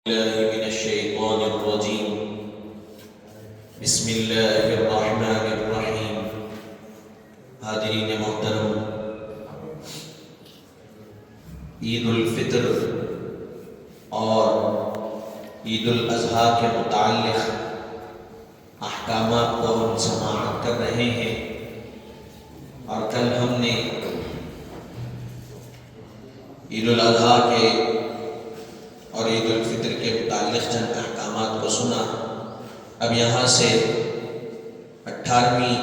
بالله من الشيطان الرجيم. بسم اللہ الرحمن الرحیم. حاضرین محترم، عید الفطر اور عید الاضحیٰ کے متعلق احکامات کو ہم سماعت کر رہے ہیں، اور کل ہم نے عید الاضحیٰ کے اور عید الفطر کے متعلق چند احکامات کو سنا. اب یہاں سے 18ویں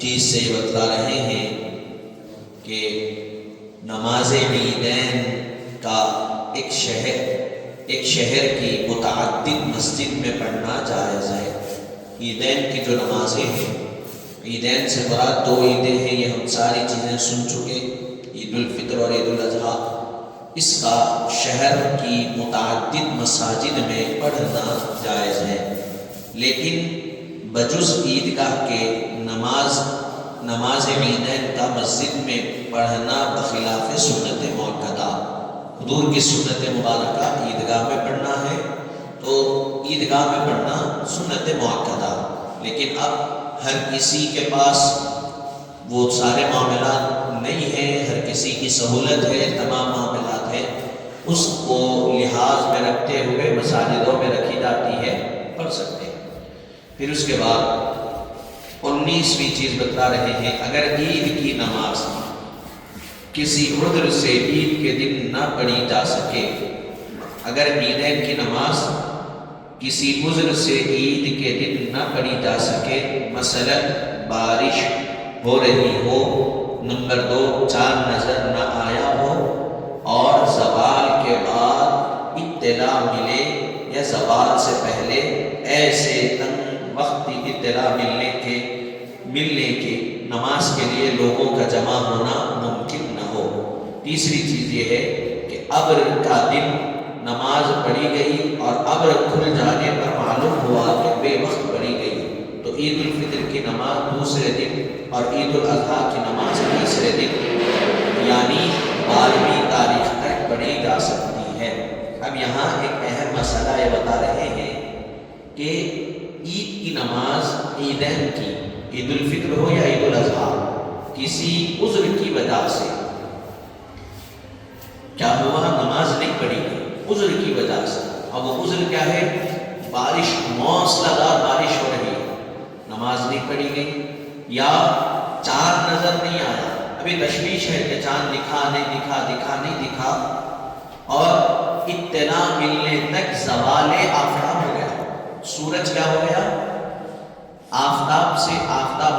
چیز سے یہ بتلا رہے ہیں کہ نماز عیدین کا ایک شہر کی متعدد مسجد میں پڑھنا جائز ہے. عیدین کی جو نمازیں ہیں، عیدین سے مراد 2 عیدیں ہیں، یہ ہم ساری چیزیں سن چکے، عید الفطر اور عید الاضحیٰ. اس کا شہر کی متعدد مساجد میں پڑھنا جائز ہے، لیکن بجز عیدگاہ کے نماز عیدین کا مسجد میں پڑھنا بخلاف سنت مؤکدہ. حضور کی سنت مبارکہ عیدگاہ میں پڑھنا ہے تو عیدگاہ میں پڑھنا سنت مؤکدہ. لیکن اب ہر کسی کے پاس وہ سارے معاملات نہیں ہیں، ہر کسی کی سہولت ہے، تمام معاملات ہیں، اس کو لحاظ میں رکھتے ہوئے مساجدوں میں رکھی جاتی ہے، پڑھ سکتے ہیں. پھر اس کے بعد 19ویں چیز بتلا رہے ہیں، اگر عید کی نماز کسی عذر سے عید کے دن نہ پڑھی جا سکے، اگر عیدین کی نماز کسی عذر سے عید کے دن نہ پڑھی جا سکے، مثلا بارش ہو رہی ہو، نمبر 2 چاند نظر نہ آیا ہو، اور زوال کے بعد اطلاع ملے یا زوال سے پہلے ایسے تنگ وقتی اطلاع ملنے کے نماز کے لیے لوگوں کا جمع ہونا ممکن نہ ہو. تیسری چیز یہ ہے کہ ابر کا دن نماز پڑھی گئی اور ابر کھل جانے پر معلوم ہوا کہ بے وقت پڑھی گئی، تو عید الفطر کی نماز دوسرے دن اور عید الاضحیٰ کی نماز تیسرے دن یعنی 12ویں تاریخ تک پڑھی جا سکتی ہے. اب یہاں ایک اہم مسئلہ یہ بتا رہے ہیں کہ عید کی نماز عیدین کی، عید الفطر ہو یا عید الاضحیٰ، کسی عذر کی وجہ سے کیا ہوا، نماز نہیں پڑھی گئی عذر کی وجہ سے. اب وہ عذر کیا ہے؟ بارش، موسلادھار بارش ہو رہی ہے، نماز نہیں پڑھی گئی، یا چاند نظر نہیں آیا، ابھی تشویش ہے کہ چاند دکھا نہیں دکھا، اور اطلاع ملنے تک زوال آفتاب ہو گیا، سورج کیا ہو گیا،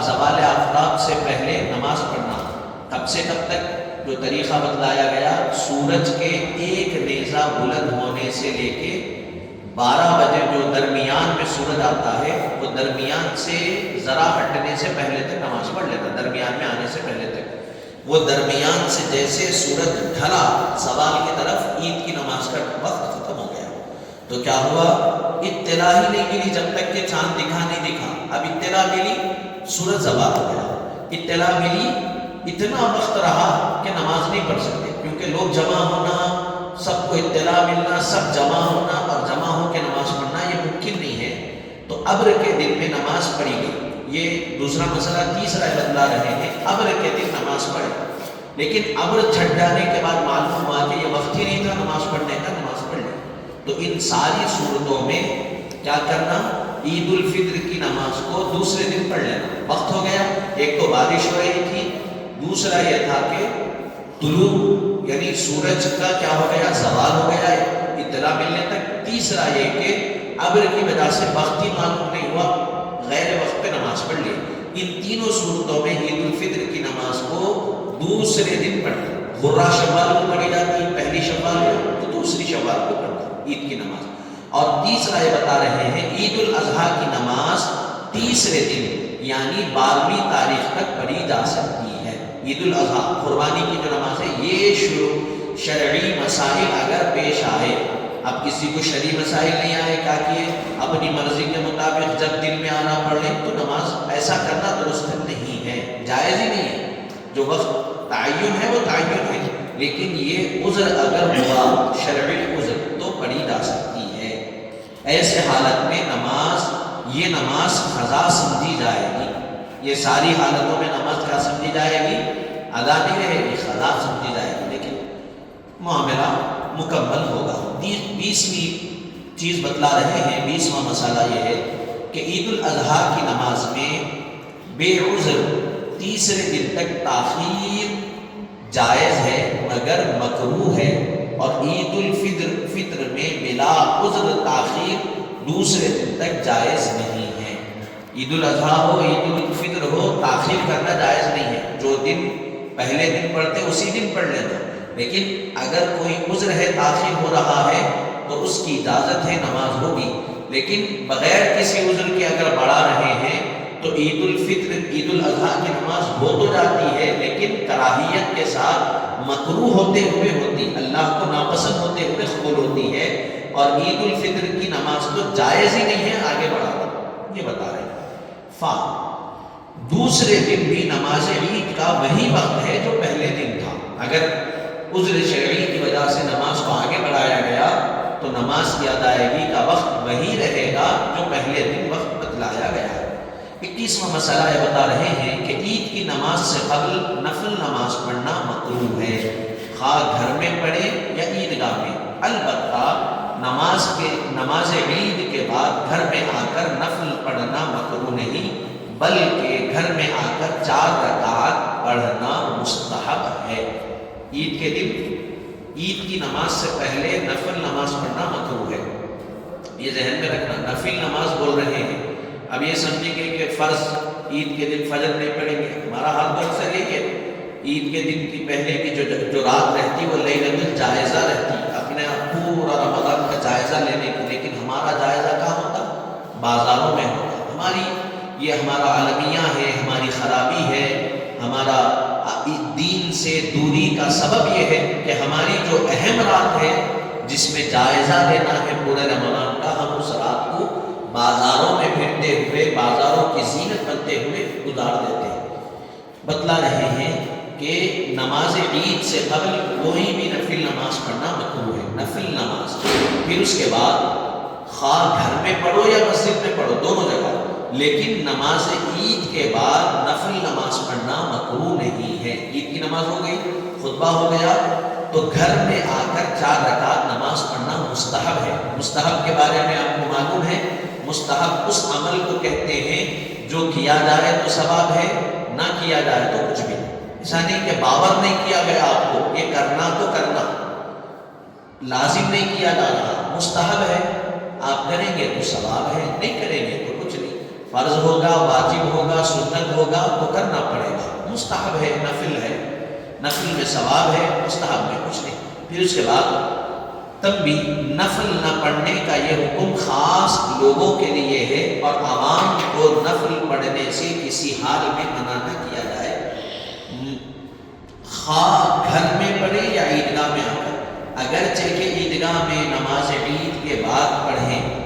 زوال آفتاب سے پہلے نماز پڑھنا. کب سے کب تک؟ جو طریقہ بتلایا گیا، سورج کے ایک نیزہ بلند ہونے سے لے کے 12 بجے جو درمیان میں سورج آتا ہے، وہ درمیان سے ذرا ہٹنے سے پہلے تک نماز پڑھ لیتا، درمیان میں آنے سے پہلے تک. وہ درمیان سے جیسے سورج ڈھلا زوال کی طرف، عید کی نماز کا وقت ختم ہو گیا. تو کیا ہوا، اطلاع ہی نہیں ملی جب تک کہ چاند نہیں دکھا. اب اطلاع ملی، سورج زوال ہو گیا. اطلاع ملی، اتنا وقت رہا کہ نماز نہیں پڑھ سکتے، کیونکہ لوگ جمع ہونا، سب کو اطلاع ملنا، سب جمع ہونا اور جمع ہو کے نماز پڑھنا یہ ممکن نہیں ہے. تو ابر کے دن میں نماز پڑھی گئی. یہ دوسرا مسئلہ. تیسرا بتلا رہے ہیں، ابر کے دن نماز پڑھے، لیکن ابر چھٹ جانے کے بعد معلوم ہوا کہ یہ وقت ہی نہیں تھا نماز پڑھنے کا، نماز پڑھ لی. تو ان ساری صورتوں میں کیا کرنا، عید الفطر کی نماز کو دوسرے دن پڑھ لینا. وقت ہو گیا، ایک تو بارش ہو رہی تھی، دوسرا یہ تھا کہ طلوع یعنی سورج کا کیا ہو گیا، زوال ہو گیا اطلاع ملنے تک. تیسرا یہ کہ ابر کی وجہ سے وقت ہی معلوم نہیں ہوا، غیر وقت پہ نماز پڑھ لی. ان تینوں صورتوں میں عید الفطر کی نماز کو دوسرے دن پڑھنا. غرہ شوال کو پڑھی جاتی ہے، پہلی شوال کو، تو دوسری شوال کو پڑھنا عید کی نماز. اور تیسرا یہ بتا رہے ہیں، عید الاضحیٰ کی نماز تیسرے دن یعنی 12ویں تاریخ تک پڑھی جا سکتی ہے. عید الاضحیٰ قربانی کی جو نماز ہے، یہ شرعی مسائل اگر پیش آئے، اب کسی کو شرعی مسائل نہیں آئے، کیا کیے، اپنی مرضی کے مطابق جب دل میں آنا پڑھ لیں، تو نماز ایسا کرنا درست نہیں ہے، جائز ہی نہیں ہے. جو وقت تعین ہے وہ تعین ہے، لیکن یہ عذر اگر ہوا، شرعی عذر، تو پڑھی جا سکتی ہے. ایسے حالت میں یہ نماز قضا سمجھی جائے گی. یہ ساری حالتوں میں نماز کیا سمجھی جائے گی؟ ادا نہیں رہے گی، قضا سمجھی جائے گی، لیکن معاملہ مکمل ہوگا. 20ویں چیز بتلا رہے ہیں، 20واں مسئلہ یہ ہے کہ عید الاضحیٰ کی نماز میں بے عذر تیسرے دن تک تاخیر جائز ہے مگر مکروہ ہے، اور عید الفطر میں بلا عذر تاخیر دوسرے دن تک جائز نہیں ہے. عید الاضحیٰ ہو عید الفطر ہو، تاخیر کرنا جائز نہیں ہے. جو دن پہلے دن پڑھتے اسی دن پڑھ لینا، لیکن اگر کوئی عذر ہے تاخیر ہو رہا ہے تو اس کی اجازت ہے، نماز ہوگی. لیکن بغیر کسی عذر کے اگر بڑھا رہے ہیں تو عید الفطر عید الاضحیٰ کی نماز ہو تو جاتی ہے، لیکن کراہیت کے ساتھ مکروہ ہوتے ہوئے ہوتی، اللہ کو ناپسند ہوتے ہوئے قبول ہوتی ہے. اور عید الفطر کی نماز تو جائز ہی نہیں ہے آگے بڑھانا، یہ بتا رہے ہیں. دوسرے دن بھی نماز عید کا وہی وقت ہے جو پہلے دن تھا. اگر عذر شرعی کی وجہ سے نماز کو آگے بڑھایا گیا تو نماز کی ادائیگی کا وقت وہی رہے گا جو پہلے دن وقت بتلایا گیا ہے. 21واں مسئلہ یہ بتا رہے ہیں کہ عید کی نماز سے قبل نفل نماز پڑھنا مکروہ ہے، خواہ گھر میں پڑھے یا عیدگاہ میں. البتہ نماز عید کے بعد گھر میں آ کر نفل پڑھنا مکروہ نہیں، بلکہ گھر میں آ کر 4 رکعات پڑھنا مستحب ہے. عید کے دن عید کی نماز سے پہلے نفل نماز پڑھنا مکروہ ہے. یہ ذہن میں رکھنا، نفل نماز بول رہے ہیں. اب یہ سمجھیں گے کہ فرض عید کے دن فجر نہیں پڑھیں گے. ہمارا حال تو اکثر یہ کہ عید کے دن کی پہلے کی جو رات رہتی وہ لیلۃ الجائزہ رہتی، اپنے پورا رمضان کا جائزہ لینے کی. لیکن ہمارا جائزہ کہاں ہوتا؟ بازاروں میں ہوتا. یہ ہمارا المیہ ہے، ہماری خرابی ہے. ہمارا دین سے دوری کا سبب یہ ہے کہ ہماری جو اہم رات ہے جس میں جائزہ لینا ہے پورے رمضان کا، ہم اس رات کو بازاروں میں پھرتے ہوئے، بازاروں کی زینت بنتے ہوئے گزار دیتے ہیں. بتلا رہے ہیں کہ نماز عید سے قبل کوئی بھی نفل نماز پڑھنا مکروہ ہے. نفل نماز پھر اس کے بعد خواہ گھر میں پڑھو یا مسجد میں پڑھو، دونوں جگہ، لیکن نماز عید کے بعد نفل نماز پڑھنا مکروہ نہیں ہے. عید کی نماز ہو گئی، خطبہ ہو گیا، تو گھر میں آ کر 4 رکعت نماز پڑھنا مستحب ہے. مستحب کے بارے میں آپ کو معلوم ہے، مستحب اس عمل کو کہتے ہیں جو کیا جائے تو ثواب ہے، نہ کیا جائے تو کچھ بھی. ایسا نہیں کہ باور نہیں کیا گیا آپ کو، یہ کرنا تو کرنا، لازم نہیں کیا جا رہا، مستحب ہے. آپ کریں گے تو ثواب ہے، نہیں کریں گے تو کچھ نہیں. فرض ہوگا، واجب ہوگا، سنت ہوگا تو کرنا پڑے گا. مستحب ہے، نفل ہے، نفل میں ثواب ہے، مستحب میں کچھ نہیں. پھر اس کے بعد تب بھی نفل نہ پڑھنے کا یہ حکم خاص لوگوں کے لیے ہے، اور عوام کو نفل پڑھنے سے کسی حال میں منع نہ کیا جائے، خواہ گھر میں پڑھے یا عیدگاہ میں آ کر. اگرچہ کہ عیدگاہ میں نماز عید کے بعد پڑھیں.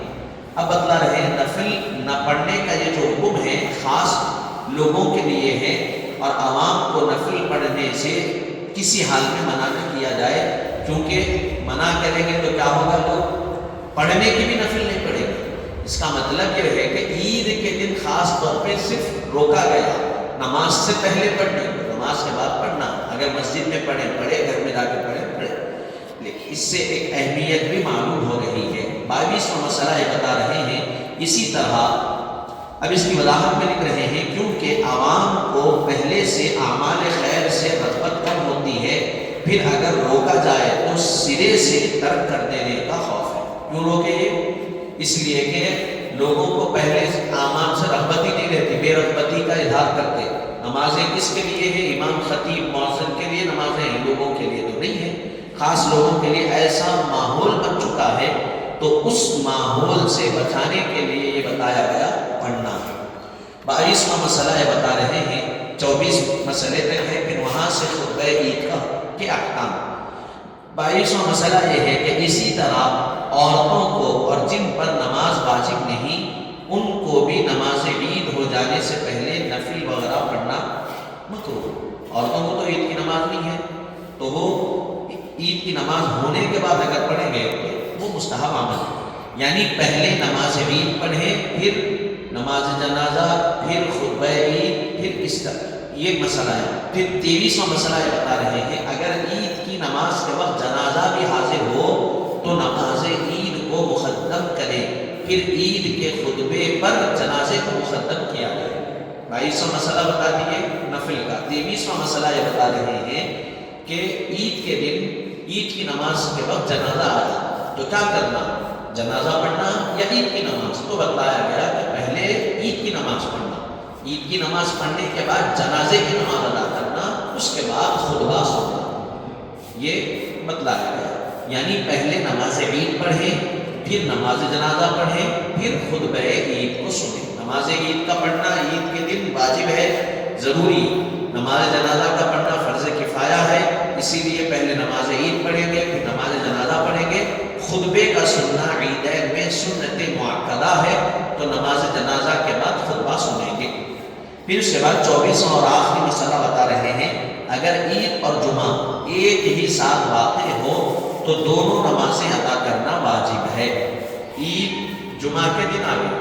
اب بتلا رہے نفل نہ پڑھنے کا یہ جو حکم ہے خاص لوگوں کے لیے ہے، اور عوام کو نفل پڑھنے سے کسی حال میں منع نہ کیا جائے، کیونکہ منع کریں گے تو کیا ہوگا، لوگ پڑھنے کی بھی نفل نہیں پڑھیں گے. اس کا مطلب یہ ہے کہ عید کے دن خاص طور پہ صرف روکا گیا نماز سے پہلے پڑھنے، نماز کے بعد پڑھنا. اگر مسجد میں پڑھیں پڑھے، گھر میں جا کے پڑھے. لیکن اس سے ایک اہمیت بھی معلوم ہو رہی ہے. 22واں مسئلہ یہ بتا رہے ہیں. اسی طرح اب اس کی وضاحت میں لکھ رہے ہیں، کیونکہ عوام کو پہلے سے اعمال خیر سے رغبت کم ہوتی ہے، پھر اگر روکا جائے تو سرے سے ترک کر دینے کا خوف ہے. کیوں روکے یہ؟ اس لیے کہ لوگوں کو پہلے اعمال سے رغبت ہی نہیں رہتی، بے رغبتی کا اظہار کرتے. نمازیں کس کے لیے ہیں؟ امام خطیب مؤذن کے لیے نمازیں ہیں، لوگوں کے لیے تو نہیں ہے. خاص لوگوں کے لیے ایسا ماحول بن چکا ہے، تو اس ماحول سے بچانے کے لیے یہ بتایا گیا پڑھنا. 22واں مسئلہ یہ بتا رہے ہیں. 24 مسئلے تک ہے، پھر وہاں سے خطبہ عید کا کے احکام. 22واں مسئلہ یہ ہے کہ اسی طرح عورتوں کو اور جن پر نماز واجب نہیں، ان کو بھی نماز عید ہو جانے سے پہلے نفل وغیرہ پڑھنا مکروہ. عورتوں کو تو عید کی نماز نہیں ہے، تو وہ عید کی نماز ہونے کے بعد اگر پڑھیں گے تو وہ مستحب عمل ہے. یعنی پہلے نماز عید پڑھیں، پھر نماز جنازہ، پھر خطبہ عید، پھر اس طرح یہ مسئلہ ہے۔ پھر 23واں مسئلہ یہ بتا رہے ہیں اگر عید کی نماز کے وقت جنازہ بھی حاضر ہو تو نماز عید کو مقدم کرے، پھر عید کے خطبے پر جنازے کو مقدم کیا جائے۔ 22واں مسئلہ بتا دیے نفل کا۔ 23واں مسئلہ یہ بتا رہے ہیں کہ عید کے دن عید کی نماز کے وقت جنازہ آیا تو کیا کرنا، جنازہ پڑھنا یا عید کی نماز؟ تو بتایا گیا کہ پہلے عید کی نماز پڑھنا، عید کی نماز پڑھنے کے بعد جنازے کی نماز ادا کرنا، اس کے بعد خطبہ سننا، یہ بتلایا گیا۔ یعنی پہلے نماز عید پڑھیں، پھر نماز جنازہ پڑھیں، پھر خطبہ عید کو سنیں۔ نماز عید کا پڑھنا عید کے دن واجب ہے، ضروری۔ نماز جنازہ کا پڑھنا فرض کفایہ ہے، اسی لیے پہلے نماز عید پڑھیں گے، پھر نماز جنازہ پڑھیں گے۔ خطبے کا سننا عیدین میں سنت مؤکدہ ہے، تو نماز جنازہ کے بعد خطبہ سنیں گے۔ پھر اس کے بعد 24واں اور آخری مسئلہ بتا رہے ہیں اگر عید اور جمعہ ایک ہی ساتھ واقع ہو تو دونوں نمازیں ادا کرنا واجب ہے۔ عید جمعہ کے دن آ گئی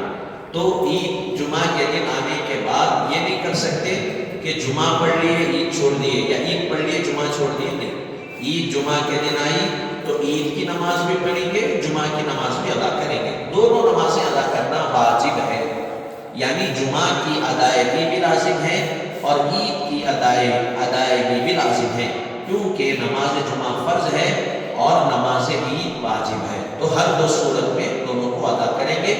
تو عید جمعہ کے دن آنے کے بعد یہ نہیں کر سکتے کہ جمعہ پڑھ لیے عید چھوڑ دیے، یا عید پڑھ لیے جمعہ چھوڑ دیے، نہیں۔ عید جمعہ کے دن آئی تو عید کی نماز بھی پڑھیں گے، جمعہ کی نماز بھی ادا کریں گے، دونوں نمازیں ادا کرنا واجب ہے۔ یعنی جمعہ کی ادائیگی بھی لازم ہے اور عید کی ادائیگی بھی لازم ہے، کیونکہ نماز جمعہ فرض ہے اور نماز عید واجب ہے، تو ہر دو صورت میں دونوں کو ادا کریں گے۔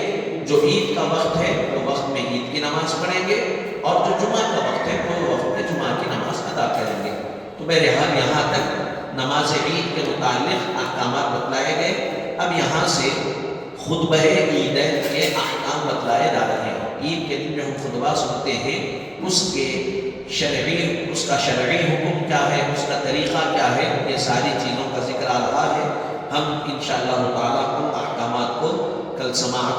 جو عید کا وقت ہے تو وقت میں عید کی نماز پڑھیں گے، اور جو جمعہ کا وقت ہے وہ وقت میں جمعہ کی نماز ادا کریں گے۔ تو بہرحال یہاں تک نماز عید کے متعلق احکامات بتلائے گئے۔ اب یہاں سے خطبہ عیدین کے احکام بتلائے جا رہے ہیں۔ عید کے دن جو ہم خطبہ سنتے ہیں اس کا شرعی حکم کیا ہے، اس کا طریقہ کیا ہے، یہ ساری چیزوں کا ذکر آ رہا ہے۔ ہم انشاءاللہ تعالیٰ ان احکامات کو کل سماعت